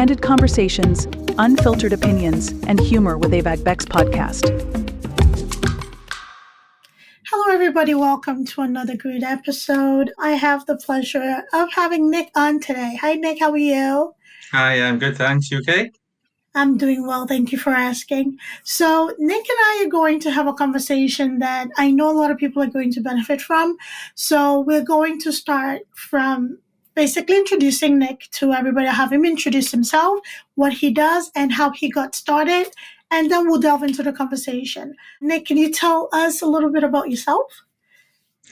candid conversations, unfiltered opinions, and humor with Abeg Vex Podcast. Hello, everybody. Welcome to another great episode. I have the pleasure of having Nick on today. Hi, Nick. How are you? Hi, I'm good, thanks. You okay? I'm doing well. Thank you for asking. So Nick and I are going to have a conversation that I know a lot of people are going to benefit from. So we're going to start from basically introducing Nick to everybody, have him introduce himself, what he does, and how he got started. And then we'll delve into the conversation. Nick, can you tell us a little bit about yourself?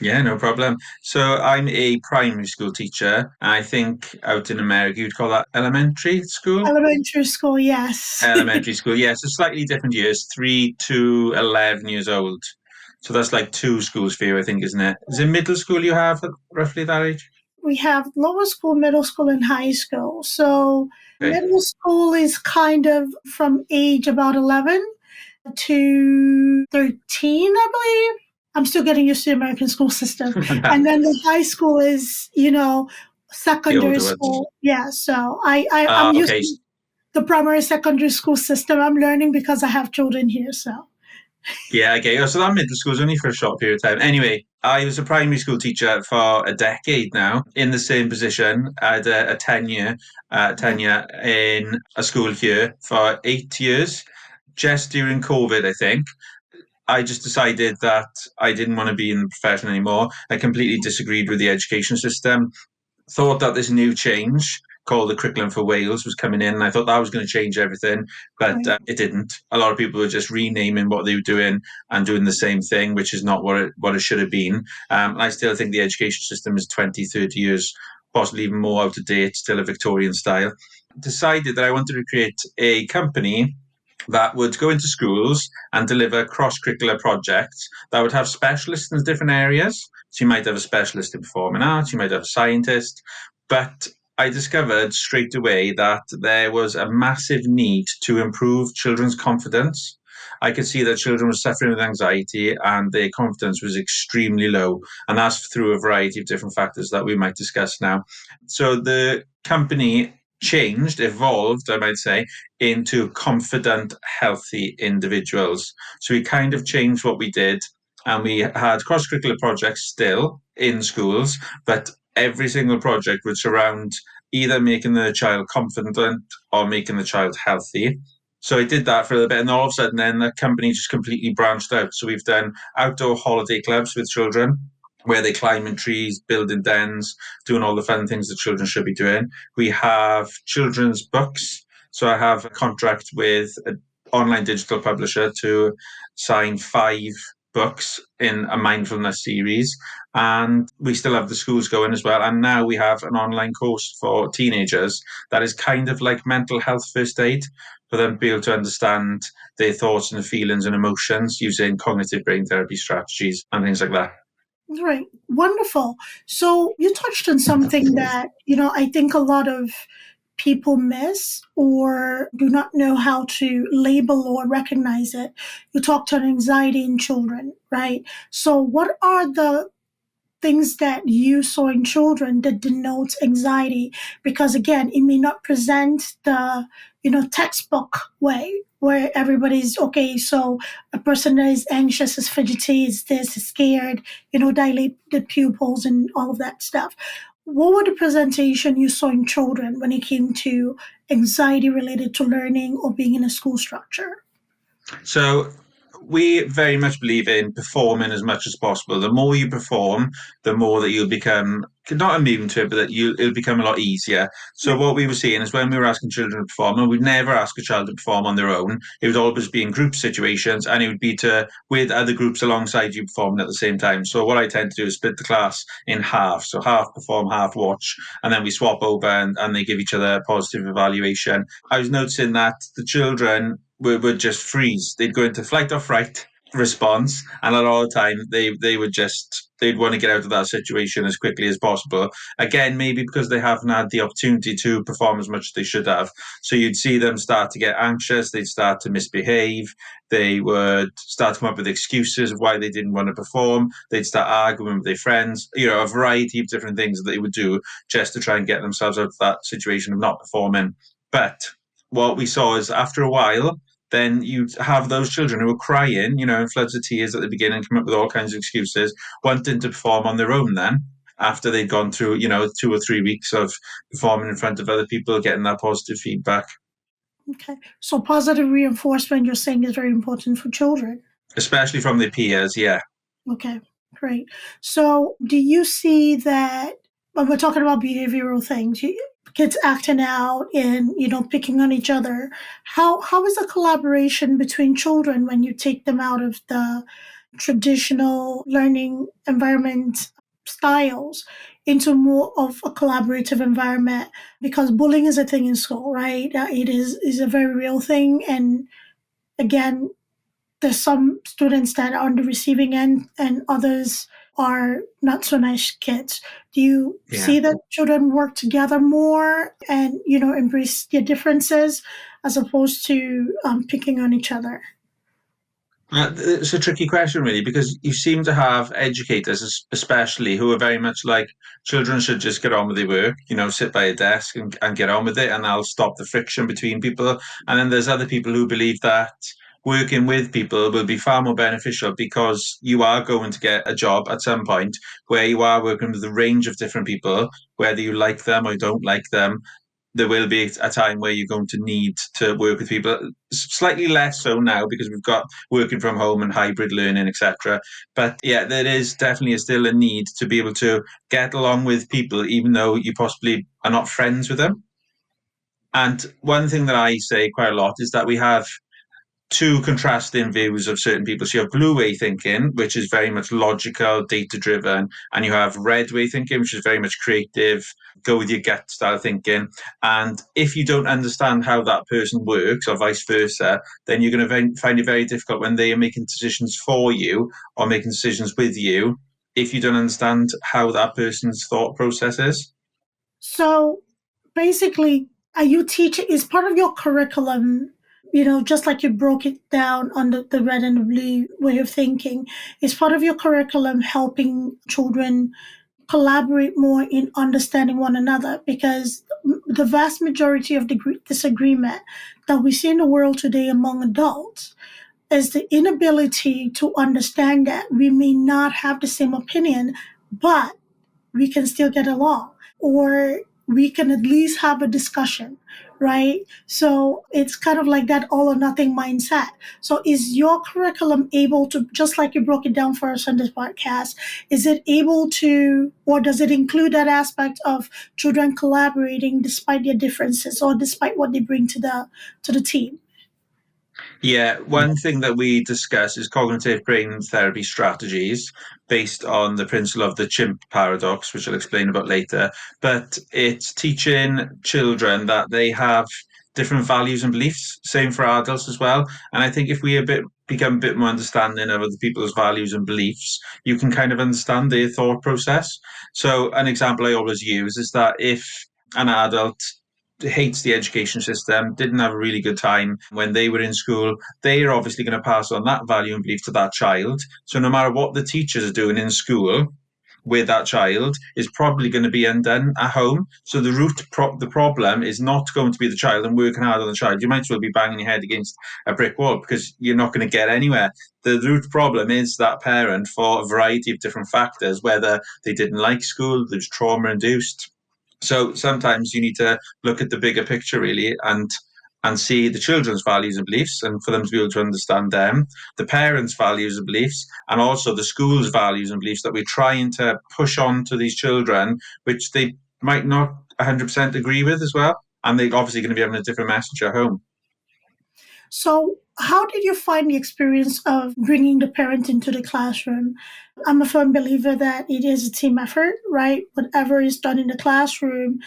Yeah, no problem. So I'm a primary school teacher. I think out in America you'd call that elementary school? Elementary school, yes. Elementary school, yeah. So slightly different years, 3 to 11 years old. So that's like two schools for you, I think, isn't it? Is it middle school you have roughly that age? We have lower school, middle school, and high school. So Okay. middle school is kind of from age about 11 to 13, I believe. I'm still getting used to the American school system. And then the high school is, secondary school. Yeah, so I'm used to the primary secondary school system. I'm learning because I have children here, so. Yeah, okay. Oh, so that middle school was only for a short period of time. Anyway, I was a primary school teacher for a decade now in the same position. I had a tenure in a school here for 8 years, just during COVID, I think. I just decided that I didn't want to be in the profession anymore. I completely disagreed with the education system. Thought that this new change called the Curriculum for Wales was coming in, and I thought that was going to change everything, but it didn't. A lot of people were just renaming what they were doing and doing the same thing, which is not what it should have been. I still think the education system is 20, 30 years, possibly even more out of date, still a Victorian style. Decided that I wanted to create a company that would go into schools and deliver cross-curricular projects that would have specialists in different areas. So you might have a specialist in performing arts, you might have a scientist, but I discovered straight away that there was a massive need to improve children's confidence. I could see that children were suffering with anxiety and their confidence was extremely low. And that's through a variety of different factors that we might discuss now. So the company evolved, I might say, into confident, healthy individuals. So we kind of changed what we did, and we had cross-curricular projects still in schools, but every single project would surround either making the child confident or making the child healthy. So I did that for a little bit, and all of a sudden then the company just completely branched out. So we've done outdoor holiday clubs with children, where they climb in trees, building dens, doing all the fun things that children should be doing. We have children's books. So I have a contract with an online digital publisher to sign 5 books in a mindfulness series. And we still have the schools going as well. And now we have an online course for teenagers that is kind of like mental health first aid, for them to be able to understand their thoughts and feelings and emotions using cognitive brain therapy strategies and things like that. Right. Wonderful. So you touched on something that, I think a lot of people miss or do not know how to label or recognize it. You talked on anxiety in children, right? So what are the things that you saw in children that denotes anxiety? Because again, it may not present the, textbook way where everybody's okay. So a person that is anxious, is fidgety, is this, is scared, dilate the pupils and all of that stuff. What were the presentation you saw in children when it came to anxiety related to learning or being in a school structure? So we very much believe in performing as much as possible. The more you perform, the more that you'll become not immune to it, but that it'll become a lot easier. So what we were seeing is when we were asking children to perform, and we'd never ask a child to perform on their own. It would always be in group situations, and it would be with other groups alongside you performing at the same time. So what I tend to do is split the class in half. So half perform, half watch, and then we swap over and they give each other a positive evaluation. I was noticing that the children would just freeze. They'd go into flight or fright response, and a lot of the time they'd want to get out of that situation as quickly as possible. Again, maybe because they haven't had the opportunity to perform as much as they should have. So you'd see them start to get anxious, they'd start to misbehave, they would start to come up with excuses of why they didn't want to perform, they'd start arguing with their friends, a variety of different things that they would do just to try and get themselves out of that situation of not performing. But what we saw is after a while, then you have those children who are crying, in floods of tears at the beginning, come up with all kinds of excuses, wanting to perform on their own then, after they'd gone through, 2 or 3 weeks of performing in front of other people, getting that positive feedback. Okay. So positive reinforcement, you're saying, is very important for children. Especially from their peers, yeah. Okay, great. So do you see that when we're talking about behavioral things, kids acting out and, picking on each other, how is the collaboration between children when you take them out of the traditional learning environment styles into more of a collaborative environment? Because bullying is a thing in school, right? It is a very real thing. And again, there's some students that are on the receiving end and others are not so nice kids. Do you see that children work together more and, embrace their differences as opposed to picking on each other? It's a tricky question, really, because you seem to have educators, especially, who are very much like children should just get on with their work, sit by a desk and get on with it, and I'll stop the friction between people. And then there's other people who believe that working with people will be far more beneficial because you are going to get a job at some point where you are working with a range of different people, whether you like them or don't like them. There will be a time where you're going to need to work with people, slightly less so now because we've got working from home and hybrid learning, etc. But yeah, there is definitely still a need to be able to get along with people, even though you possibly are not friends with them. And one thing that I say quite a lot is that we have two contrasting views of certain people. So you have blue way thinking, which is very much logical, data driven, and you have red way thinking, which is very much creative, go with your gut style thinking. And if you don't understand how that person works, or vice versa, then you're going to find it very difficult when they are making decisions for you or making decisions with you if you don't understand how that person's thought process is. So basically, are you teaching, is part of your curriculum, just like you broke it down on the red and the blue way of thinking, is part of your curriculum helping children collaborate more in understanding one another? Because the vast majority of the disagreement that we see in the world today among adults is the inability to understand that we may not have the same opinion, but we can still get along, or we can at least have a discussion, right? So it's kind of like that all or nothing mindset. So is your curriculum able to, just like you broke it down for us on this podcast, is it able to, or does it include that aspect of children collaborating despite their differences or despite what they bring to the team? Yeah, one thing that we discuss is cognitive brain therapy strategies based on the principle of the chimp paradox, which I'll explain about later. But it's teaching children that they have different values and beliefs, same for adults as well. And I think if we become a bit more understanding of other people's values and beliefs, you can kind of understand their thought process. So an example I always use is that if an adult hates the education system, didn't have a really good time when they were in school, they are obviously going to pass on that value and belief to that child. So no matter what the teachers are doing in school with that child is probably going to be undone at home. So the problem is not going to be the child and working hard on the child. You might as well be banging your head against a brick wall because you're not going to get anywhere. The root problem is that parent, for a variety of different factors, whether they didn't like school, there's trauma induced. So sometimes you need to look at the bigger picture really and see the children's values and beliefs and for them to be able to understand them, the parents' values and beliefs, and also the school's values and beliefs that we're trying to push on to these children, which they might not 100% agree with as well. And they're obviously going to be having a different message at home. So, how did you find the experience of bringing the parent into the classroom? I'm a firm believer that it is a team effort, right? Whatever is done in the classroom,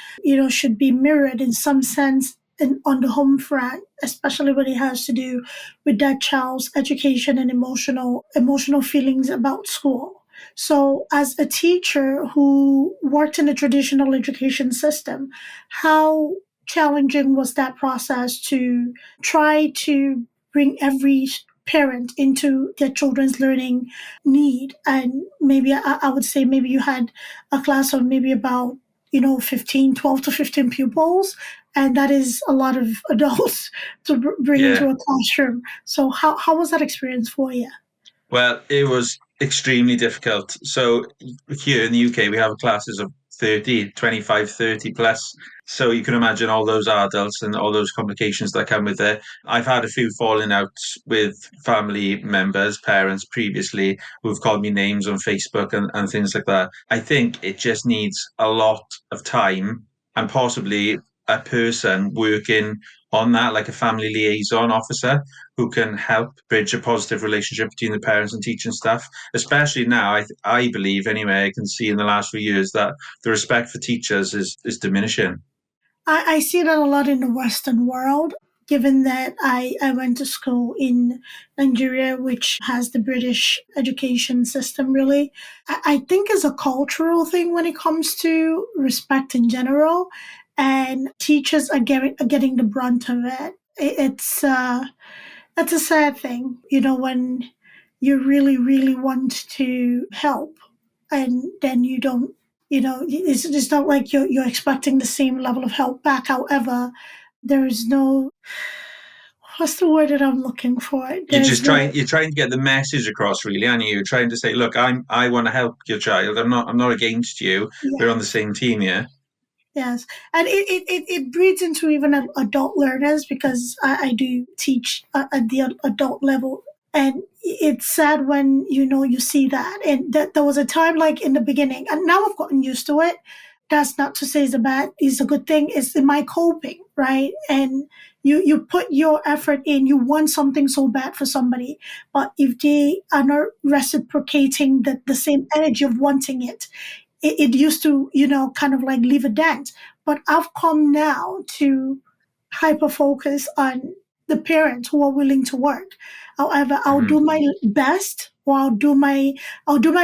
should be mirrored in some sense on the home front, especially when it has to do with that child's education and emotional feelings about school. So, as a teacher who worked in the traditional education system, how challenging was that process to try to bring every parent into their children's learning need? And maybe I would say maybe you had a class of maybe about 12 to 15 pupils. And that is a lot of adults to bring into Yeah. a classroom. So how was that experience for you? Well, it was extremely difficult. So here in the UK, we have classes of 30, 25, 30 plus. So you can imagine all those adults and all those complications that come with it. I've had a few falling outs with family members, parents previously, who've called me names on Facebook and things like that. I think it just needs a lot of time and possibly a person working on that, like a family liaison officer who can help bridge a positive relationship between the parents and teaching staff. Especially now, I believe, anyway, I can see in the last few years that the respect for teachers is diminishing. I see that a lot in the Western world, given that I went to school in Nigeria, which has the British education system, really. I think it's a cultural thing when it comes to respect in general, and teachers are getting the brunt of it. It's that's a sad thing, when you really, really want to help and then you don't, it's not like you're expecting the same level of help back. However, there is no, what's the word that I'm looking for? There's no, You're trying to get the message across, really, aren't you? You're trying to say, look, I want to help your child. I'm not against you. We're on the yes. same team here. Yes, and it breeds into even adult learners because I do teach at the adult level, and it's sad when you see that. And that there was a time like in the beginning, and now I've gotten used to it. That's not to say it's a good thing. It's in my coping, right? And you put your effort in. You want something so bad for somebody, but if they are not reciprocating the same energy of wanting it used to, kind of like leave a dent. But I've come now to hyper focus on the parents who are willing to work. However, I'll Mm-hmm. do my best, or I'll do my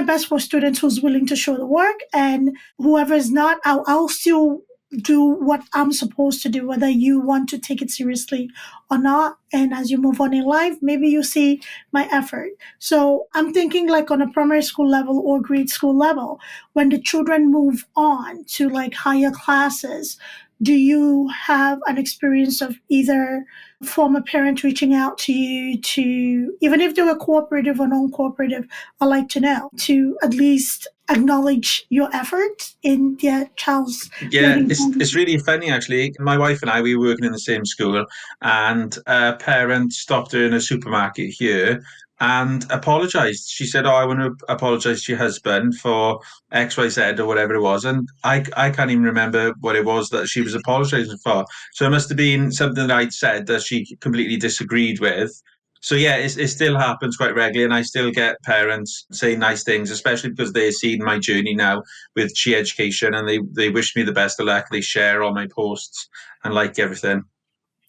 best for students who's willing to show the work, and whoever is not, I'll still do what I'm supposed to do, whether you want to take it seriously or not. And as you move on in life, maybe you see my effort. So I'm thinking like on a primary school level or grade school level, when the children move on to like higher classes, do you have an experience of either former parent reaching out to you to, even if they were cooperative or non-cooperative, I'd like to know, to at least acknowledge your effort in their child's Yeah, learning it's journey? really funny actually. My wife and I, we were working in the same school, and a parent stopped her in a supermarket here and apologized. She said, "Oh, I want to apologize to your husband for X, Y, Z, or whatever it was." And I can't even remember what it was that she was apologizing for. So it must have been something that I'd said that she completely disagreed with. So yeah, it still happens quite regularly, and I still get parents saying nice things, especially because they've seen my journey now with Chi Education, and they wish me the best of luck. They share all my posts and like everything.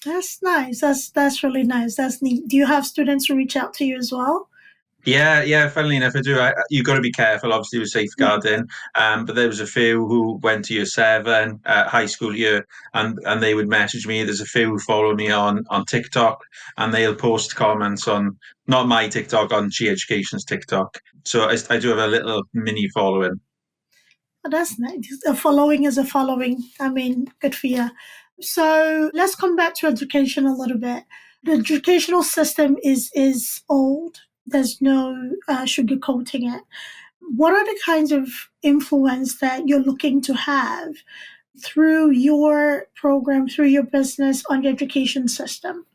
That's nice. That's really nice. That's neat. Do you have students who reach out to you as well? Yeah. Funnily enough, I do. You've got to be careful, obviously, with safeguarding. But there was a few who went to year seven, high school year, and they would message me. There's a few who follow me on TikTok, and they'll post comments on not my TikTok, on Chi Education's TikTok. So I do have a little mini following. Oh, that's nice. A following is a following. I mean, good for you. So let's come back to education a little bit. The educational system is old. There's no sugarcoating it. What are the kinds of influence that you're looking to have through your program, through your business on the education system?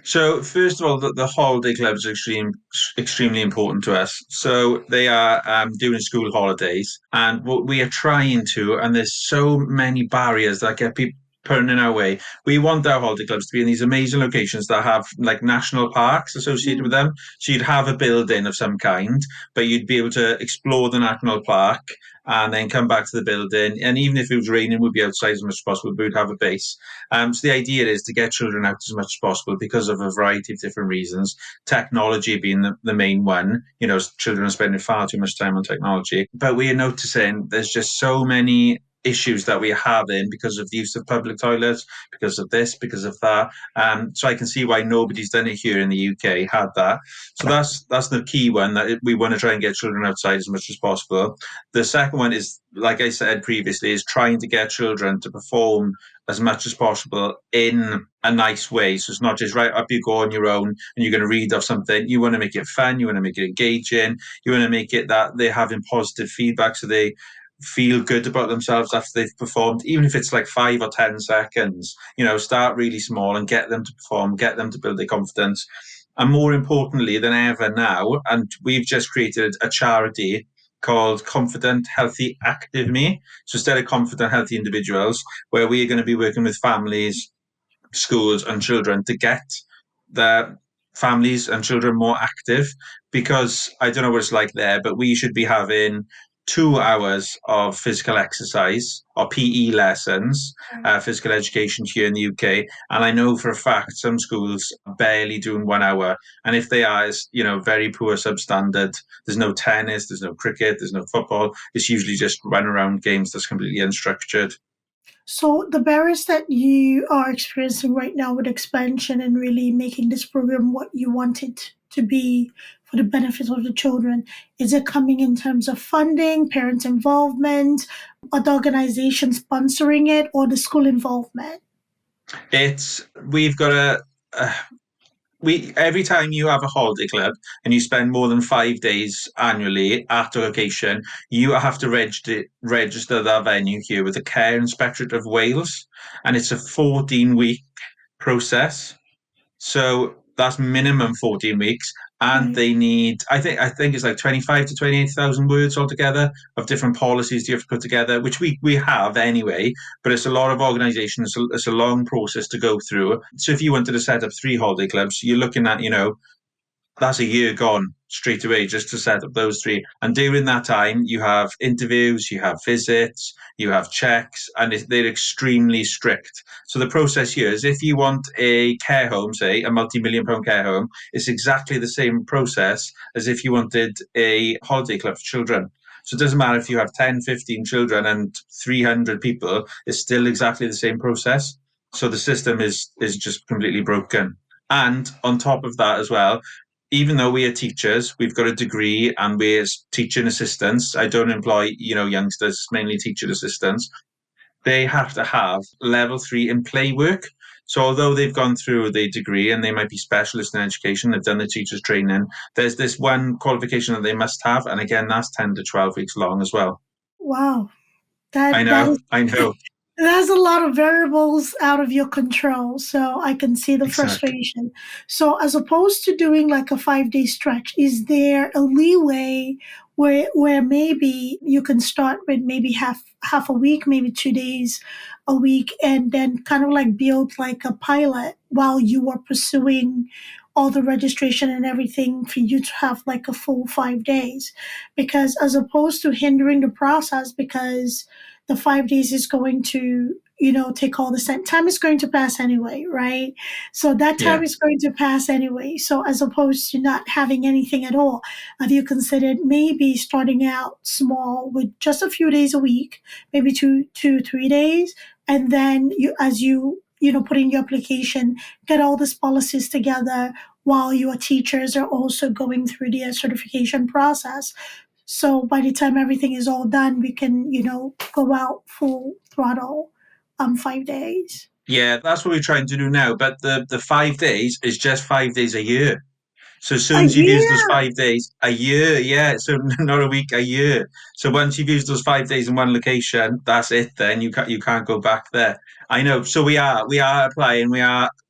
So first of all, the holiday clubs are extremely important to us. So they are doing school holidays, and what we are trying to, and there's so many barriers that get people put in our way. We want our holiday clubs to be in these amazing locations that have like national parks associated with Mm. them. So you'd have a building of some kind, but you'd be able to explore the national park and then come back to the building. And even if it was raining, we'd be outside as much as possible. We'd have a base. So the idea is to get children out as much as possible because of a variety of different reasons. Technology being the main one. Children are spending far too much time on technology. But we are noticing there's just so many issues that we're having because of the use of public toilets, because of this, because of that. So I can see why nobody's done it here in the UK, had that. So that's the key one, that we want to try and get children outside as much as possible. The second one is, like I said previously, is trying to get children to perform as much as possible in a nice way. So it's not just right up you go on your own and you're going to read off something. You want to make it fun. You want to make it engaging. You want to make it that they're having positive feedback, so they feel good about themselves after they've performed, even if it's like 5 or 10 seconds. Start really small and get them to perform, get them to build their confidence. And more importantly than ever now, and we've just created a charity called Confident, Healthy, Active Me. So instead of Confident, Healthy Individuals, where we are going to be working with families, schools and children to get the families and children more active, because I don't know what it's like there, but we should be having 2 hours of physical exercise or PE lessons, physical education here in the UK. And I know for a fact some schools are barely doing 1 hour. And if they are, it's, very poor substandard. There's no tennis, there's no cricket, there's no football. It's usually just run around games that's completely unstructured. So the barriers that you are experiencing right now with expansion and really making this program what you want it to be for the benefit of the children, is it coming in terms of funding, parent involvement, or the organization sponsoring it, or the school involvement? We've got every time you have a holiday club and you spend more than 5 days annually at a location, you have to register that venue here with the Care Inspectorate of Wales, and it's a 14-week process. So that's minimum 14 weeks. And they need, I think it's like 25 to 28,000 words altogether of different policies you have to put together, which we have anyway, but it's a lot of organizations. It's a long process to go through. So if you wanted to set up 3 holiday clubs, you're looking at, that's a year gone straight away just to set up those 3. And during that time, you have interviews, you have visits, you have checks, and they're extremely strict. So the process here is, if you want a care home, say a multi-million-pound care home, it's exactly the same process as if you wanted a holiday club for children. So it doesn't matter if you have 10, 15 children and 300 people, it's still exactly the same process. So the system is just completely broken. And on top of that as well, even though we are teachers, we've got a degree and we're teaching assistants. I don't employ, youngsters, mainly teaching assistants. They have to have level 3 in play work. So although they've gone through the degree and they might be specialists in education, they've done the teachers training, there's this one qualification that they must have. And again, that's 10 to 12 weeks long as well. Wow. I know. There's a lot of variables out of your control, so I can see the frustration. So as opposed to doing like a 5-day stretch, is there a leeway where maybe you can start with maybe half a week, maybe 2 days a week, and then kind of like build like a pilot while you are pursuing all the registration and everything for you to have like a full 5 days? Because as opposed to hindering the process, because the 5 days is going to, take all the time is going to pass anyway, right? So that time is going to pass anyway. So as opposed to not having anything at all, have you considered maybe starting out small with just a few days a week, maybe 3 days, and then as you put in your application, get all these policies together while your teachers are also going through the certification process. So by the time everything is all done, we can, go out full throttle 5 days. Yeah, that's what we're trying to do now. But the 5 days is just 5 days a year. So as soon as you've used those 5 days, a year, yeah. So not a week, a year. So once you've used those 5 days in one location, that's it. Then you can't go back there. I know. So we are applying.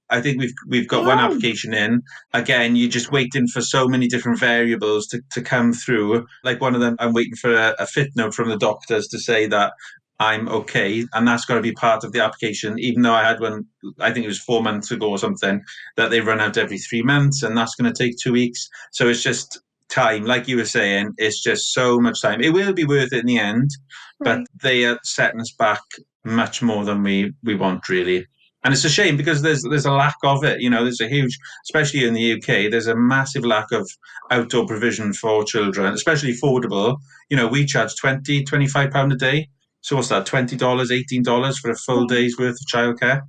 I think we've got one application in. Again, you're just waiting for so many different variables to come through. Like one of them, I'm waiting for a fit note from the doctors to say that I'm okay, and that's got to be part of the application. Even though I had one, I think it was 4 months ago or something, that they run out every 3 months, and that's going to take 2 weeks. So it's just time, like you were saying. It's just so much time. It will be worth it in the end, but they are setting us back much more than we want, really. And it's a shame because there's a lack of it. There's a huge, especially in the UK, there's a massive lack of outdoor provision for children, especially affordable. We charge £20, £25 a day. So what's that, $20, $18 for a full day's worth of childcare?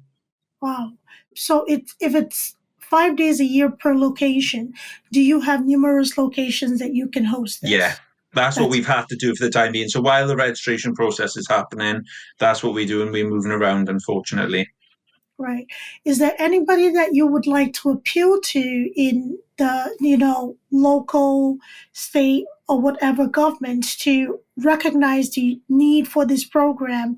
Wow. So if it's 5 days a year per location, do you have numerous locations that you can host Yeah, this? that's what That's we've had to do for the time being. So while the registration process is happening, that's what we do, and we're moving around, unfortunately. right. Is there anybody that you would like to appeal to in the, local, state, or whatever government to recognize the need for this program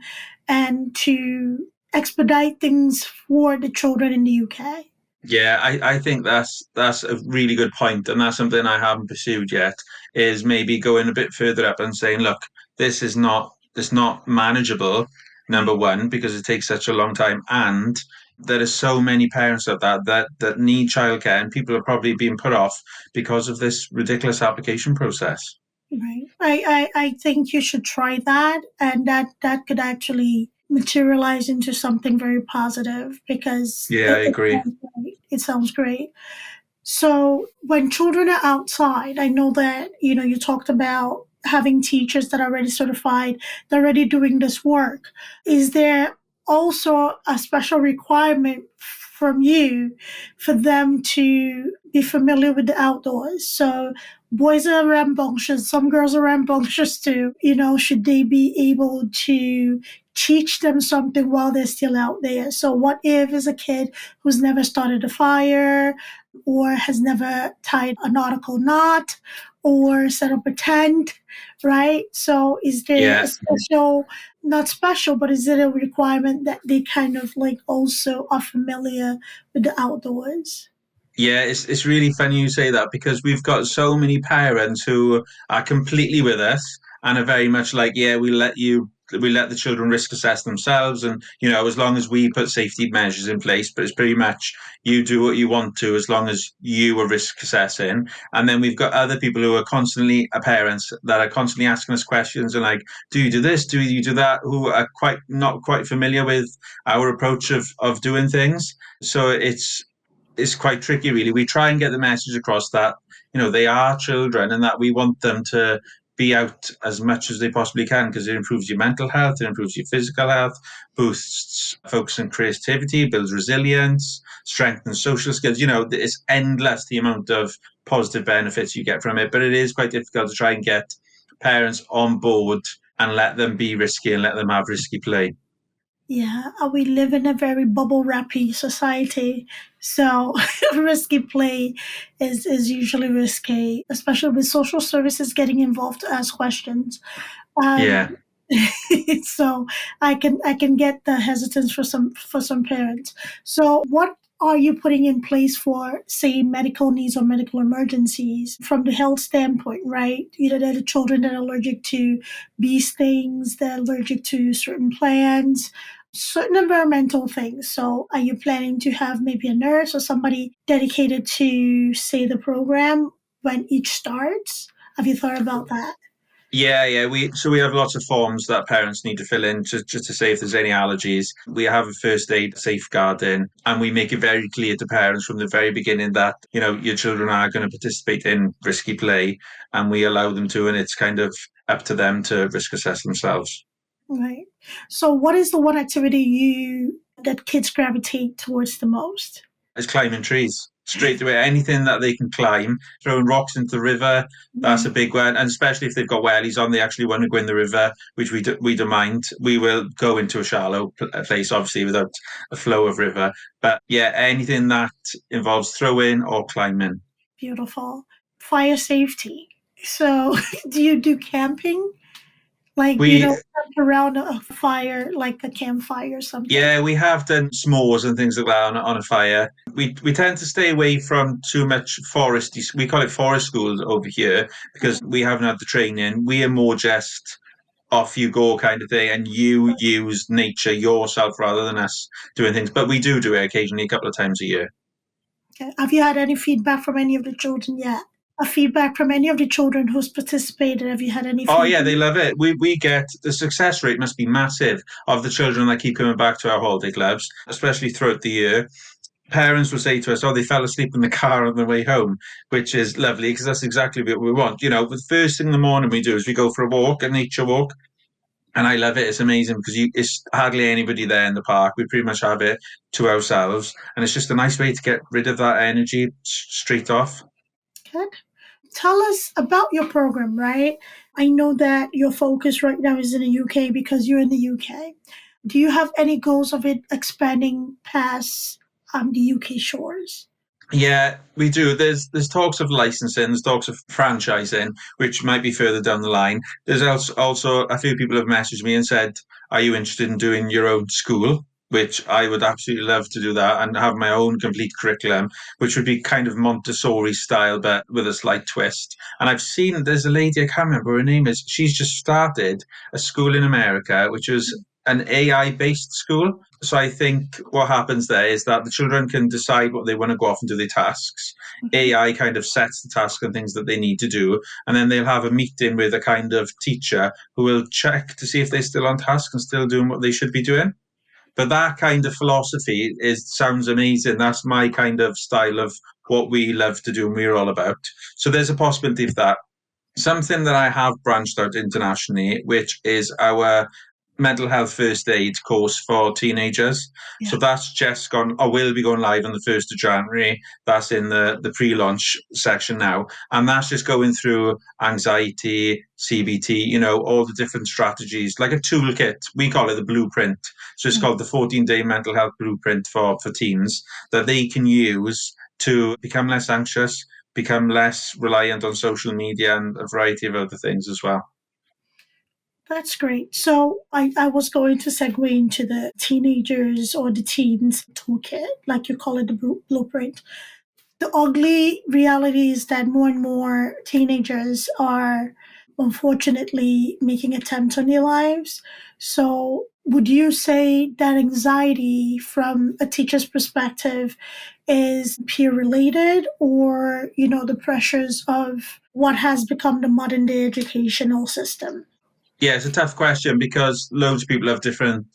and to expedite things for the children in the UK? Yeah, I think that's a really good point, and that's something I haven't pursued yet. Is maybe going a bit further up and saying, look, this not manageable. Number one, because it takes such a long time, and there are so many parents of that need childcare, and people are probably being put off because of this ridiculous application process. Right. I think you should try that, and that could actually materialize into something very positive because Yeah, I it agree. sounds great. It sounds great. So when children are outside, I know that, you talked about having teachers that are already certified, they're already doing this work. Is there also a special requirement from you for them to be familiar with the outdoors? So boys are rambunctious, some girls are rambunctious too. Should they be able to teach them something while they're still out there? So what if is a kid who's never started a fire, or has never tied a nautical knot or set up a tent, right? So is there a Yeah, special, not special, but is it a requirement that they kind of like also are familiar with the outdoors? yeah, it's really funny you say that because we've got so many parents who are completely with us and are very much like, yeah, we let the children risk assess themselves, and as long as we put safety measures in place, but it's pretty much you do what you want to as long as you are risk assessing. And then we've got other people who are constantly parents that are constantly asking us questions and like, do you do this? Do you do that? Who are quite not quite familiar with our approach of doing things. So it's quite tricky, really. We try and get the message across that they are children and that we want them to be out as much as they possibly can because it improves your mental health, it improves your physical health, boosts focus and creativity, builds resilience, strengthens social skills. It's endless the amount of positive benefits you get from it, but it is quite difficult to try and get parents on board and let them be risky and let them have risky play. Yeah, we live in a very bubble wrappy society, so risky play is usually risky, especially with social services getting involved to ask questions. Yeah. Um, so I can get the hesitance for some parents. So what are you putting in place for, say, medical needs or medical emergencies from the health standpoint, right? There are the children that are allergic to bee stings, they're allergic to certain plants, certain environmental things. So are you planning to have maybe a nurse or somebody dedicated to, say, the program when each starts? Have you thought about that? Yeah. We have lots of forms that parents need to fill in just to say if there's any allergies. We have a first aid safeguarding, and we make it very clear to parents from the very beginning that your children are going to participate in risky play, and we allow them to, and it's kind of up to them to risk assess themselves. Right. So what is the one activity you that kids gravitate towards the most? It's climbing trees straight away. Anything that they can climb, throwing rocks into the river, that's a Right. big one. And especially if they've got wellies on, they actually want to go in the river, which we don't mind. We will go into a shallow place, obviously, without a flow of river. But yeah, anything that involves throwing or climbing. Beautiful. Fire safety. So do you do camping? Like, We camp around a fire, like a campfire or something? Yeah, we have done s'mores and things like that on a fire. We tend to stay away from too much foresty. We call it forest schools over here because we haven't had the training. We are more just off you go kind of thing, and you use nature yourself rather than us doing things. But we do it occasionally, a couple of times a year. Okay. Have you had any feedback from any of the children yet? A feedback from any of the children who's participated? Have you had any Oh yeah, feedback? they love it. We get the success rate must be massive of the children that keep coming back to our holiday clubs, especially throughout the year. Parents will say to us, "Oh, they fell asleep in the car on the way home," which is lovely because that's exactly what we want. The first thing in the morning we do is we go for a walk, a nature walk, And I love it. It's amazing because it's hardly anybody there in the park. We pretty much have it to ourselves. And it's just a nice way to get rid of that energy straight off. Good. Tell us about your program, right? I know that your focus right now is in the UK because you're in the UK. Do you have any goals of it expanding past the UK shores? Yeah, we do. There's talks of licensing, there's talks of franchising, which might be further down the line. There's also a few people have messaged me and said, "Are you interested in doing your own school?" Which I would absolutely love to do that and have my own complete curriculum, which would be kind of Montessori style, but with a slight twist. And I've seen there's a lady, I can't remember her name is, she's just started a school in America, which is an AI based school. So I think what happens there is that the children can decide what they want to go off and do their tasks. AI kind of sets the task and things that they need to do, and then they'll have a meeting with a kind of teacher who will check to see if they're still on task and still doing what they should be doing. But that kind of philosophy sounds amazing. That's my kind of style of what we love to do and we're all about. So there's a possibility of that. Something that I have branched out internationally, which is our mental health first aid course for teenagers. Yeah. So that's just gone, or will be going live on the 1st of January. That's in the pre-launch section now. And that's just going through anxiety, CBT, all the different strategies, like a toolkit. We call it the blueprint. So it's called the 14-day mental health blueprint for teens that they can use to become less anxious, become less reliant on social media and a variety of other things as well. That's great. So I was going to segue into the teenagers or the teens toolkit, like you call it, the blueprint. The ugly reality is that more and more teenagers are unfortunately making attempts on their lives. So would you say that anxiety from a teacher's perspective is peer related, or, the pressures of what has become the modern day educational system? Yeah, it's a tough question because loads of people have different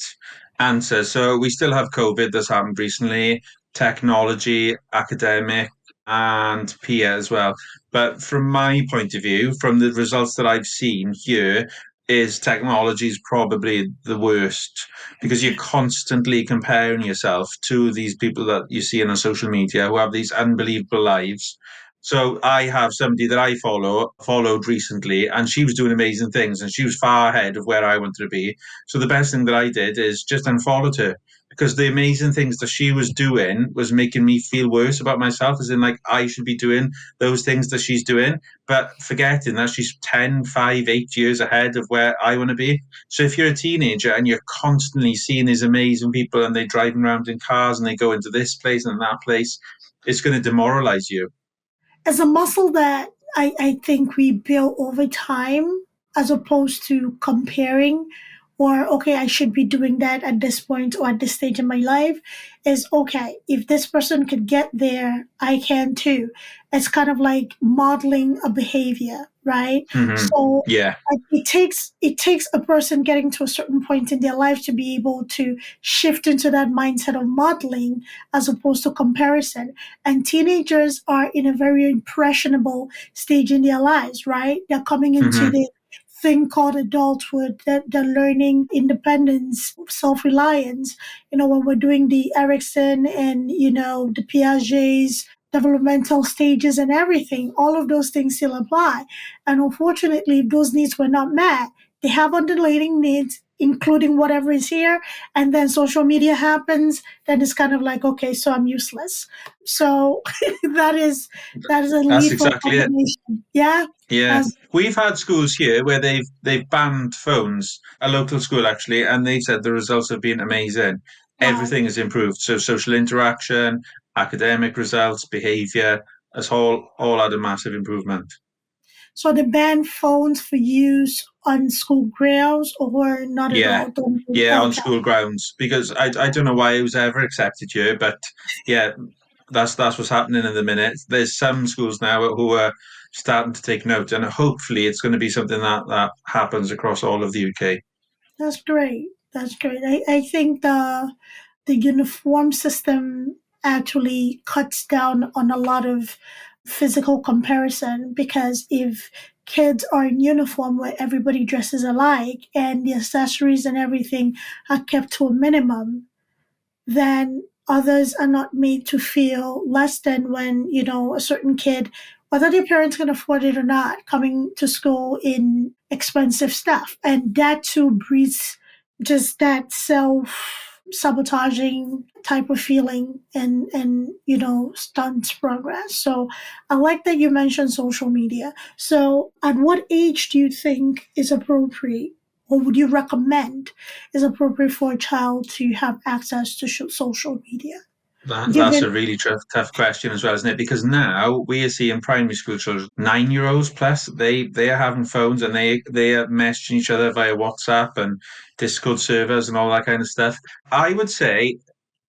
answers. So we still have COVID that's happened recently, technology, academic, and peer as well. But from my point of view, from the results that I've seen here, is technology is probably the worst because you're constantly comparing yourself to these people that you see on social media who have these unbelievable lives. So I have somebody that I followed recently, and she was doing amazing things, and she was far ahead of where I wanted to be. So the best thing that I did is just unfollowed her because the amazing things that she was doing was making me feel worse about myself, as in like I should be doing those things that she's doing, but forgetting that she's 10, 5, 8 years ahead of where I want to be. So if you're a teenager and you're constantly seeing these amazing people and they're driving around in cars and they go into this place and that place, it's going to demoralize you. As a muscle that I think we build over time, as opposed to comparing, or okay, I should be doing that at this point or at this stage in my life, is okay, if this person could get there, I can too. It's kind of like modeling a behavior, right? Mm-hmm. So Yeah. it takes a person getting to a certain point in their life to be able to shift into that mindset of modeling as opposed to comparison. And teenagers are in a very impressionable stage in their lives, right? They're coming into Mm-hmm. the thing called adulthood, that they're learning independence, self-reliance. When we're doing the Erickson and, the Piaget's developmental stages and everything, all of those things still apply. And unfortunately, if those needs were not met, they have underlying needs, including whatever is here. And then social media happens, then it's kind of like, okay, so I'm useless. So that is a That's lethal exactly it. combination. Yeah. Yeah, As we've had schools here where they've banned phones. A local school actually, and they said the results have been amazing. wow. Everything has improved. So social interaction, academic results, behaviour, has all had a massive improvement. So they ban phones for use on school grounds or not at Yeah, all? Don't they? yeah, on Okay. school grounds because I don't know why it was ever accepted here, but yeah, that's what's happening in the minute. There's some schools now who are starting to take note, and hopefully it's going to be something that happens across all of the UK. That's great. That's great. I think the uniform system actually cuts down on a lot of physical comparison, because if kids are in uniform where everybody dresses alike and the accessories and everything are kept to a minimum, then others are not made to feel less than when, a certain kid, whether their parents can afford it or not, coming to school in expensive stuff. And that too breeds just that self-sabotaging type of feeling and stunts progress. So I like that you mentioned social media. So at what age do you think is appropriate, or would you recommend is appropriate for a child to have access to social media? That's a Given, really tough question as well, isn't it? Because now we are seeing primary school children, 9 year olds plus, they are having phones and they are messaging each other via WhatsApp and Discord servers and all that kind of stuff. I would say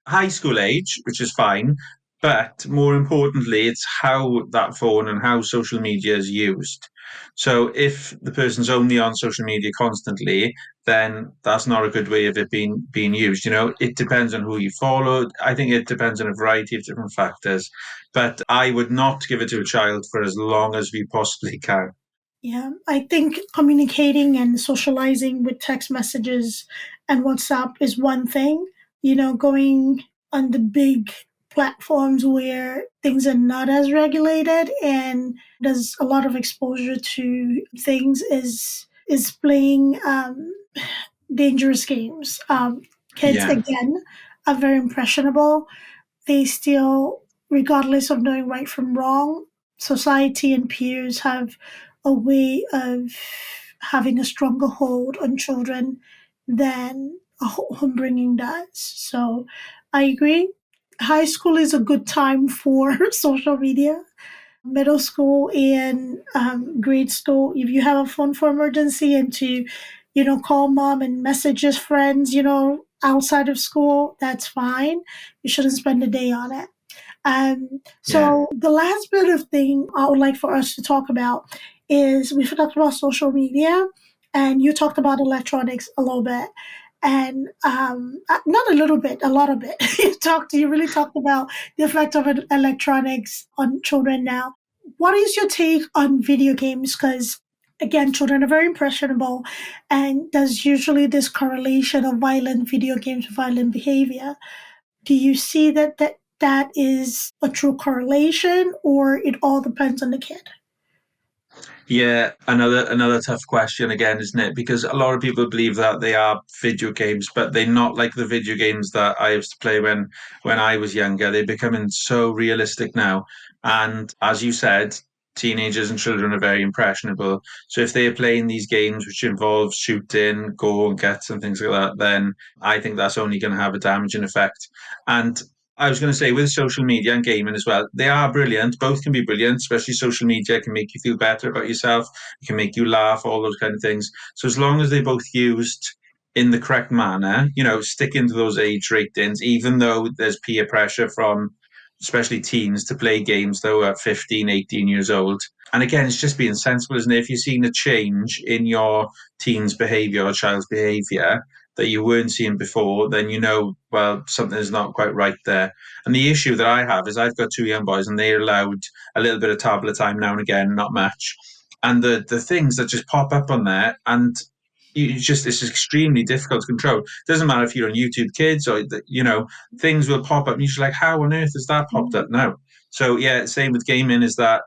high school age, which is fine. But more importantly, it's how that phone and how social media is used. So if the person's only on social media constantly, then that's not a good way of it being used. It depends on who you follow. I think it depends on a variety of different factors. But I would not give it to a child for as long as we possibly can. yeah, I think communicating and socializing with text messages and WhatsApp is one thing. Going on the big platforms where things are not as regulated and there's a lot of exposure to things is playing dangerous games. Kids Yeah. again are very impressionable. They still, regardless of knowing right from wrong, society and peers have a way of having a stronger hold on children than a home bringing does. So I agree. High school is a good time for social media. Middle school and grade school, if you have a phone for emergency and to, call mom and message his friends, outside of school, that's fine. You shouldn't spend a day on it. Yeah. So the last bit of thing I would like for us to talk about is we've talked about social media, and you talked about electronics a little bit, and not a little bit, a lot of it. You really talked about the effect of electronics on children now. What is your take on video games? Because again, children are very impressionable, and there's usually this correlation of violent video games with violent behavior. Do you see that is a true correlation, or it all depends on the kid? Yeah, another tough question again, isn't it? Because a lot of people believe that they are video games, but they're not like the video games that I used to play when I was younger. They're becoming so realistic now. And as you said, teenagers and children are very impressionable. So if they are playing these games which involve shooting, go and gets and things like that, then I think that's only going to have a damaging effect. And I was going to say with social media and gaming as well, they are brilliant. Both can be brilliant, especially social media can make you feel better about yourself. It can make you laugh, all those kind of things. So as long as they're both used in the correct manner, sticking to those age ratings, even though there's peer pressure from especially teens to play games though at 15, 18 years old. And again, it's just being sensible, isn't it? If you've seen a change in your teen's behavior or child's behavior, that you weren't seeing before, then well, something's not quite right there. And the issue that I have is I've got two young boys and they're allowed a little bit of tablet time now and again, not much. And the things that just pop up on there and it's extremely difficult to control. It doesn't matter if you're on YouTube Kids or things will pop up and you're just like, how on earth has that popped up now? So yeah, same with gaming is that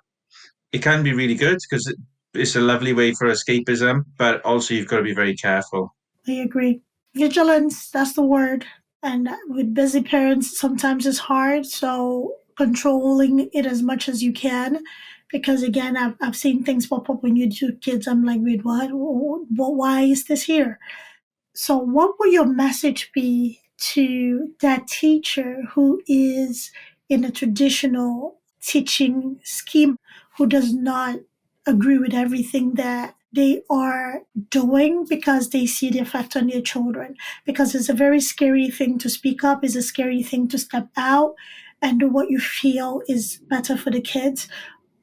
it can be really good because it's a lovely way for escapism, but also you've got to be very careful. I agree. Vigilance, that's the word. And with busy parents, sometimes it's hard. So controlling it as much as you can. Because again, I've seen things pop up when you do kids. I'm like, wait, what? Why is this here? So, what would your message be to that teacher who is in a traditional teaching scheme, who does not agree with everything that they are doing because they see the effect on their children? Because it's a very scary thing to speak up, it's a scary thing to step out and do what you feel is better for the kids.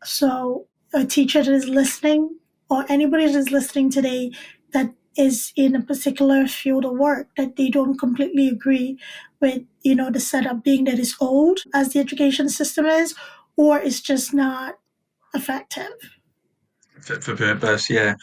So, a teacher that is listening, or anybody that is listening today that is in a particular field of work that they don't completely agree with, the setup being that it's old as the education system is, or it's just not effective. Fit for purpose, yeah.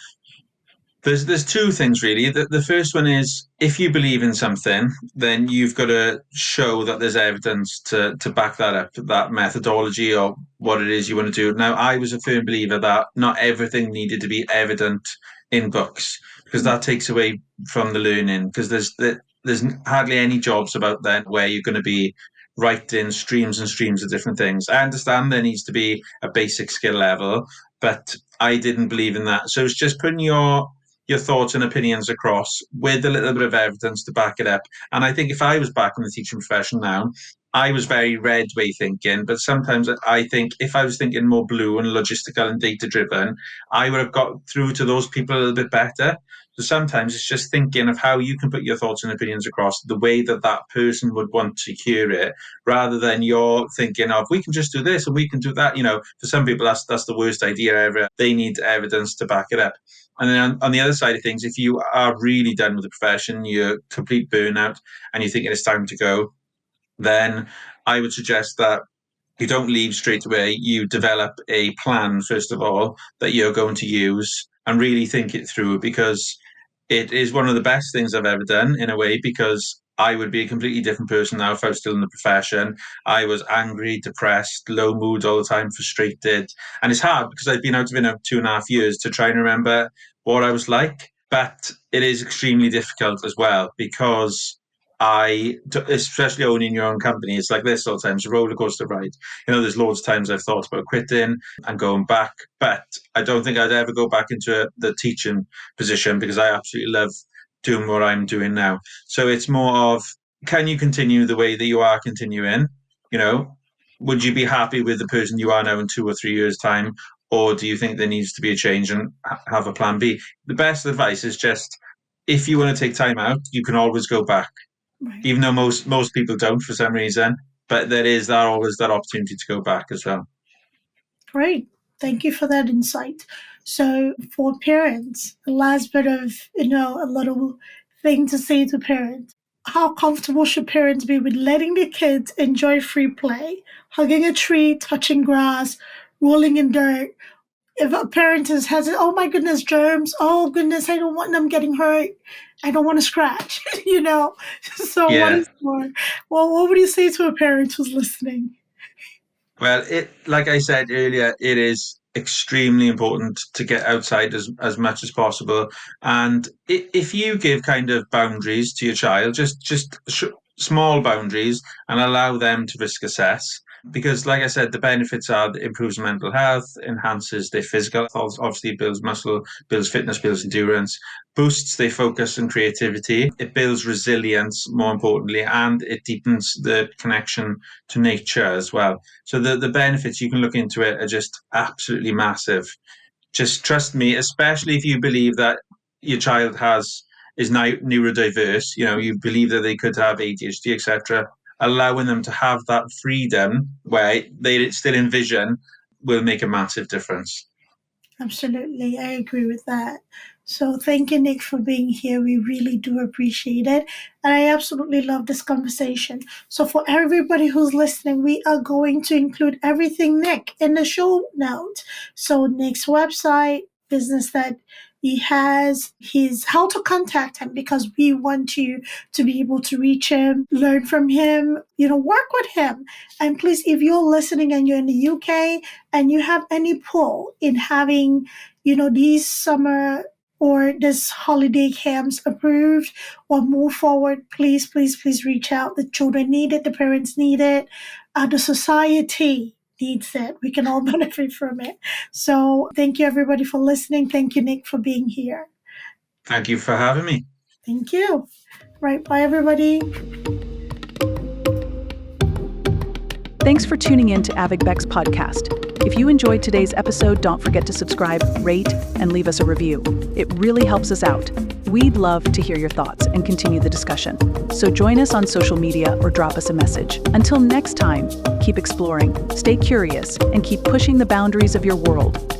There's two things really. The first one is if you believe in something, then you've got to show that there's evidence to back that up, that methodology or what it is you want to do. Now, I was a firm believer that not everything needed to be evident in books because that takes away from the learning. Because there's hardly any jobs about then where you're going to be writing streams and streams of different things. I understand there needs to be a basic skill level, but I didn't believe in that. So it's just putting your thoughts and opinions across with a little bit of evidence to back it up. And I think if I was back in the teaching profession now, I was very red way thinking, but sometimes I think if I was thinking more blue and logistical and data driven, I would have got through to those people a little bit better. So sometimes it's just thinking of how you can put your thoughts and opinions across the way that that person would want to hear it, rather than you're thinking of, we can just do this and we can do that. For some people, that's the worst idea ever. They need evidence to back it up. And then on the other side of things, if you are really done with the profession, you're complete burnout and you're thinking it's time to go, then I would suggest that you don't leave straight away. You develop a plan, first of all, that you're going to use and really think it through, because it is one of the best things I've ever done in a way, because I would be a completely different person now if I was still in the profession. I was angry, depressed, low mood all the time, frustrated. And it's hard because I've been out of it now 2.5 years to try and remember what I was like. But it is extremely difficult as well because especially owning your own company, it's like this all the time. It's a roller coaster ride. There's loads of times I've thought about quitting and going back, but I don't think I'd ever go back into the teaching position because I absolutely love doing what I'm doing now. So it's more of, can you continue the way that you are continuing? Would you be happy with the person you are now in 2 or 3 years' time? Or do you think there needs to be a change and have a plan B? The best advice is just, if you want to take time out, you can always go back. Right. Even though most people don't for some reason, but there is always that opportunity to go back as well. Great. Thank you for that insight. So for parents, the last bit of, a little thing to say to parents. How comfortable should parents be with letting their kids enjoy free play, hugging a tree, touching grass, rolling in dirt? If a parent has, oh my goodness, germs, oh goodness, I don't want them getting hurt. I don't want to scratch, So yeah. What would you say to a parent who's listening? Well, like I said earlier, it is extremely important to get outside as much as possible. And if you give kind of boundaries to your child, just small boundaries, and allow them to risk assess. Because, like I said, the benefits are it improves mental health, enhances their physical health, obviously builds muscle, builds fitness, builds endurance, boosts their focus and creativity. It builds resilience, more importantly, and it deepens the connection to nature as well. So the benefits, you can look into it, are just absolutely massive. Just trust me, especially if you believe that your child is now neurodiverse, you believe that they could have ADHD, etc. Allowing them to have that freedom where they still envision will make a massive difference. Absolutely. I agree with that. So thank you, Nick, for being here. We really do appreciate it. And I absolutely love this conversation. So for everybody who's listening, we are going to include everything Nick in the show notes. So Nick's website, business that he has, his how to contact him, because we want you to be able to reach him, learn from him, work with him. And please, if you're listening and you're in the UK and you have any pull in having, these summer or this holiday camps approved or move forward, please, please, please reach out. The children need it. The parents need it. The society needs it. We can all benefit from it. So thank you, everybody, for listening. Thank you, Nick, for being here. Thank you for having me. Thank you. Right. Bye, everybody. Thanks for tuning in to Abeg Vex Podcast. If you enjoyed today's episode, don't forget to subscribe, rate, and leave us a review. It really helps us out. We'd love to hear your thoughts and continue the discussion. So join us on social media or drop us a message. Until next time, keep exploring, stay curious, and keep pushing the boundaries of your world.